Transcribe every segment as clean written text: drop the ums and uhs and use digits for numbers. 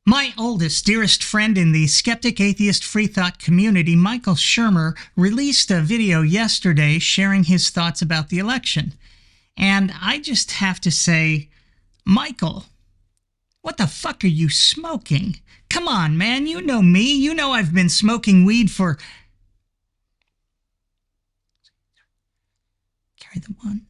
My oldest, dearest friend in the skeptic, atheist, free thought community, Michael Shermer, released a video yesterday sharing his thoughts about the election. And I just have to say, Michael, what the fuck are you smoking? Come on, man, you know me. You know I've been smoking weed for... Carry the one.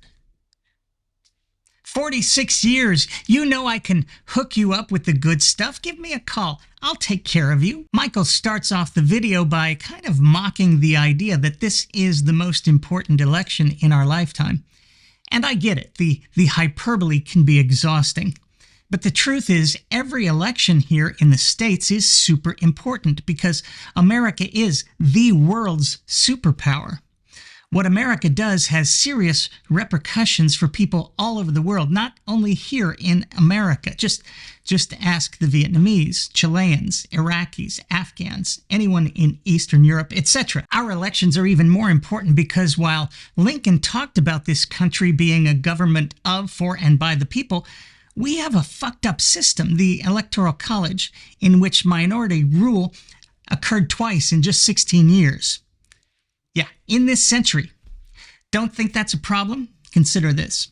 46 years. You know I can hook you up with the good stuff. Give me a call. I'll take care of you. Michael starts off the video by kind of mocking the idea that this is the most important election in our lifetime. And I get it. The hyperbole can be exhausting. But the truth is, every election here in the States is super important because America is the world's superpower. What America does has serious repercussions for people all over the world, not only here in America. Just ask the Vietnamese, Chileans, Iraqis, Afghans, anyone in Eastern Europe, etc. Our elections are even more important because while Lincoln talked about this country being a government of, for, and by the people, we have a fucked up system, the Electoral College, in which minority rule occurred twice in just 16 years. Yeah, in this century. Don't think that's a problem? Consider this.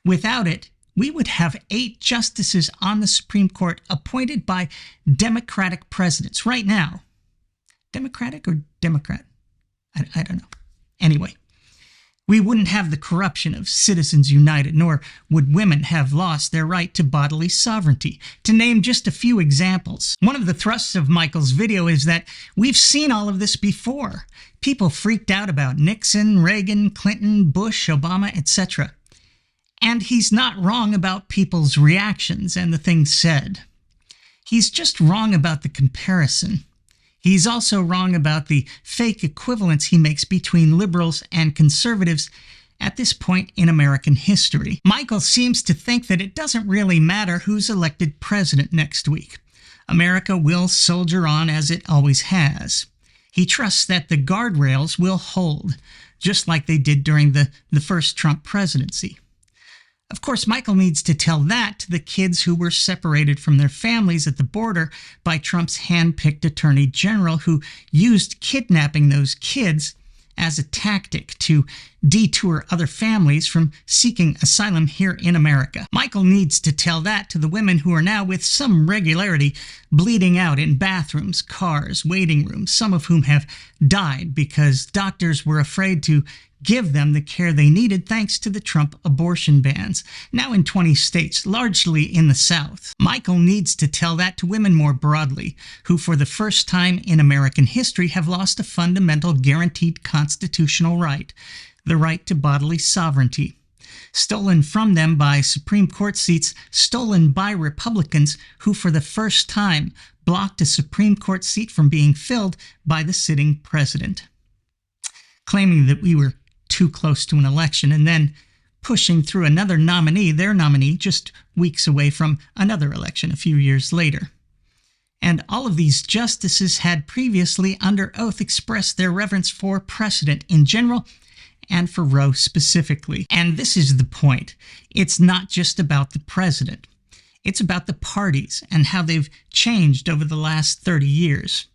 Without it, we would have 8 justices on the Supreme Court appointed by Democratic presidents right now. Democratic or Democrat? I don't know. Anyway, we wouldn't have the corruption of Citizens United, nor would women have lost their right to bodily sovereignty, to name just a few examples. One of the thrusts of Michael's video is that we've seen all of this before. People freaked out about Nixon, Reagan, Clinton, Bush, Obama, etc. And he's not wrong about people's reactions and the things said. He's just wrong about the comparison. He's also wrong about the fake equivalence he makes between liberals and conservatives at this point in American history. Michael seems to think that it doesn't really matter who's elected president next week. America will soldier on as it always has. He trusts that the guardrails will hold, just like they did during the first Trump presidency. Of course, Michael needs to tell that to the kids who were separated from their families at the border by Trump's hand-picked attorney general, who used kidnapping those kids as a tactic to detour other families from seeking asylum here in America. Michael needs to tell that to the women who are now with some regularity bleeding out in bathrooms, cars, waiting rooms, some of whom have died because doctors were afraid to give them the care they needed thanks to the Trump abortion bans, now in 20 states, largely in the South. Michael needs to tell that to women more broadly, who for the first time in American history have lost a fundamental guaranteed constitutional right, the right to bodily sovereignty, stolen from them by Supreme Court seats, stolen by Republicans who for the first time blocked a Supreme Court seat from being filled by the sitting president, claiming that we were too close to an election, and then pushing through another nominee, their nominee, just weeks away from another election a few years later. And all of these justices had previously under oath expressed their reverence for precedent in general and for Roe specifically. And this is the point. It's not just about the president. It's about the parties and how they've changed over the last 30 years.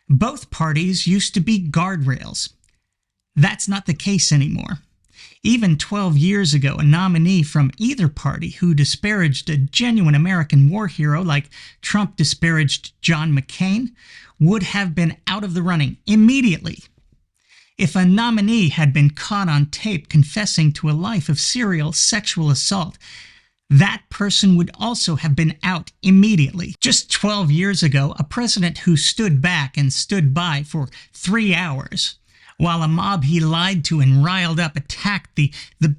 Both parties used to be guardrails. That's not the case anymore. Even 12 years ago, a nominee from either party who disparaged a genuine American war hero like Trump disparaged John McCain would have been out of the running immediately. If a nominee had been caught on tape confessing to a life of serial sexual assault, that person would also have been out immediately. Just 12 years ago, a president who stood back and stood by for 3 hours while a mob he lied to and riled up attacked the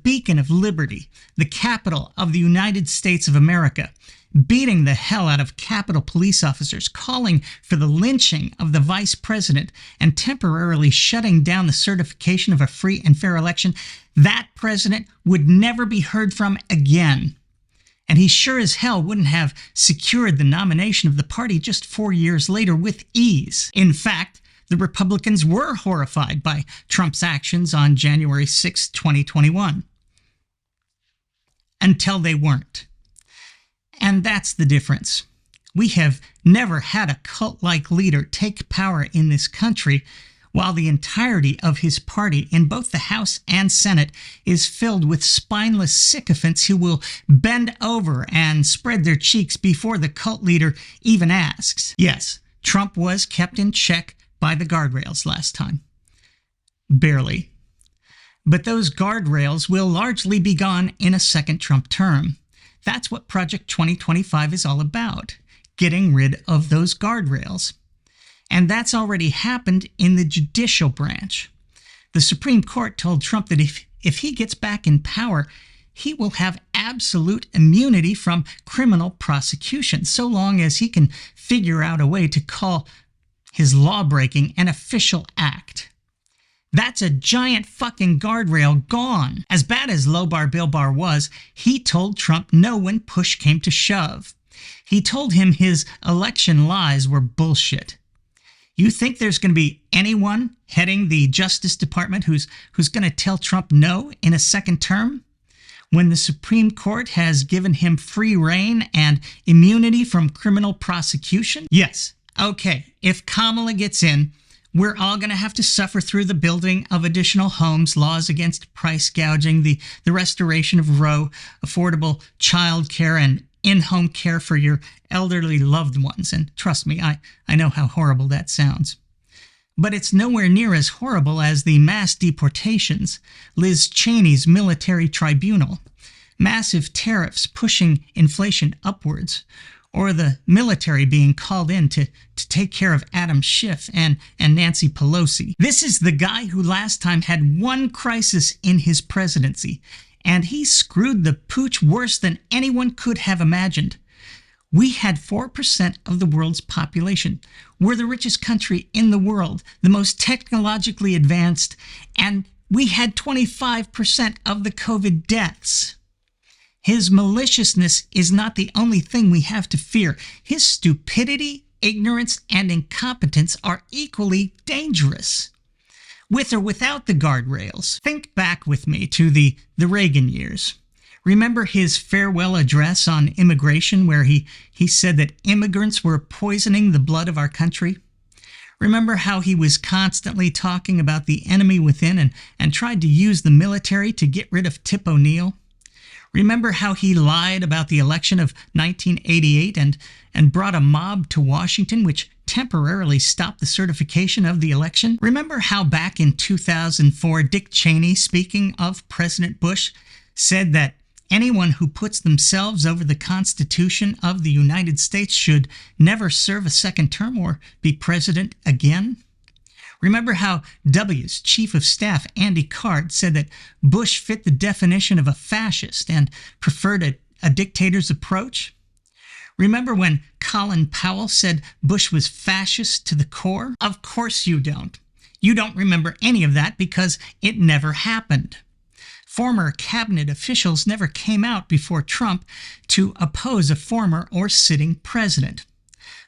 beacon of liberty, the capital of the United States of America, beating the hell out of Capitol police officers, calling for the lynching of the vice president, and temporarily shutting down the certification of a free and fair election, that president would never be heard from again. And he sure as hell wouldn't have secured the nomination of the party just 4 years later with ease. In fact, the Republicans were horrified by Trump's actions on January 6, 2021. Until they weren't. And that's the difference. We have never had a cult-like leader take power in this country, while the entirety of his party in both the House and Senate is filled with spineless sycophants who will bend over and spread their cheeks before the cult leader even asks. Yes, Trump was kept in check by the guardrails last time. Barely. But those guardrails will largely be gone in a second Trump term. That's what Project 2025 is all about, getting rid of those guardrails. And that's already happened in the judicial branch. The Supreme Court told Trump that if he gets back in power, he will have absolute immunity from criminal prosecution, so long as he can figure out a way to call his lawbreaking an official act. That's a giant fucking guardrail gone. As bad as Low Bar Bill Barr was, he told Trump no when push came to shove. He told him his election lies were bullshit. You think there's going to be anyone heading the Justice Department who's going to tell Trump no in a second term? When the Supreme Court has given him free rein and immunity from criminal prosecution? Yes. Okay, if Kamala gets in, we're all going to have to suffer through the building of additional homes, laws against price gouging, the restoration of Roe, affordable child care, and in-home care for your elderly loved ones. And trust me, I know how horrible that sounds. But it's nowhere near as horrible as the mass deportations, Liz Cheney's military tribunal, massive tariffs pushing inflation upwards, or the military being called in to take care of Adam Schiff and Nancy Pelosi. This is the guy who last time had one crisis in his presidency, and he screwed the pooch worse than anyone could have imagined. We had 4% of the world's population. We're the richest country in the world, the most technologically advanced, and we had 25% of the COVID deaths. His maliciousness is not the only thing we have to fear. His stupidity, ignorance, and incompetence are equally dangerous. With or without the guardrails. Think back with me to the Reagan years. Remember his farewell address on immigration where he said that immigrants were poisoning the blood of our country? Remember how he was constantly talking about the enemy within and tried to use the military to get rid of Tip O'Neill? Remember how he lied about the election of 1988 and brought a mob to Washington which temporarily stopped the certification of the election? Remember how back in 2004, Dick Cheney, speaking of President Bush, said that anyone who puts themselves over the Constitution of the United States should never serve a second term or be president again? Remember how W's Chief of Staff, Andy Card, said that Bush fit the definition of a fascist and preferred a dictator's approach? Remember when Colin Powell said Bush was fascist to the core? Of course you don't. You don't remember any of that because it never happened. Former cabinet officials never came out before Trump to oppose a former or sitting president.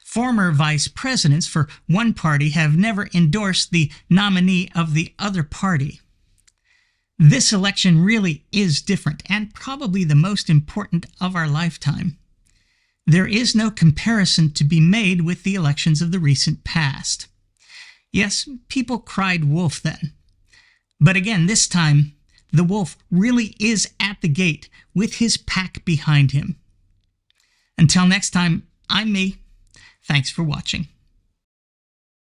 Former vice presidents for one party have never endorsed the nominee of the other party. This election really is different and probably the most important of our lifetime. There is no comparison to be made with the elections of the recent past. Yes, people cried wolf then. But again, this time, the wolf really is at the gate with his pack behind him. Until next time, I'm me. Thanks for watching.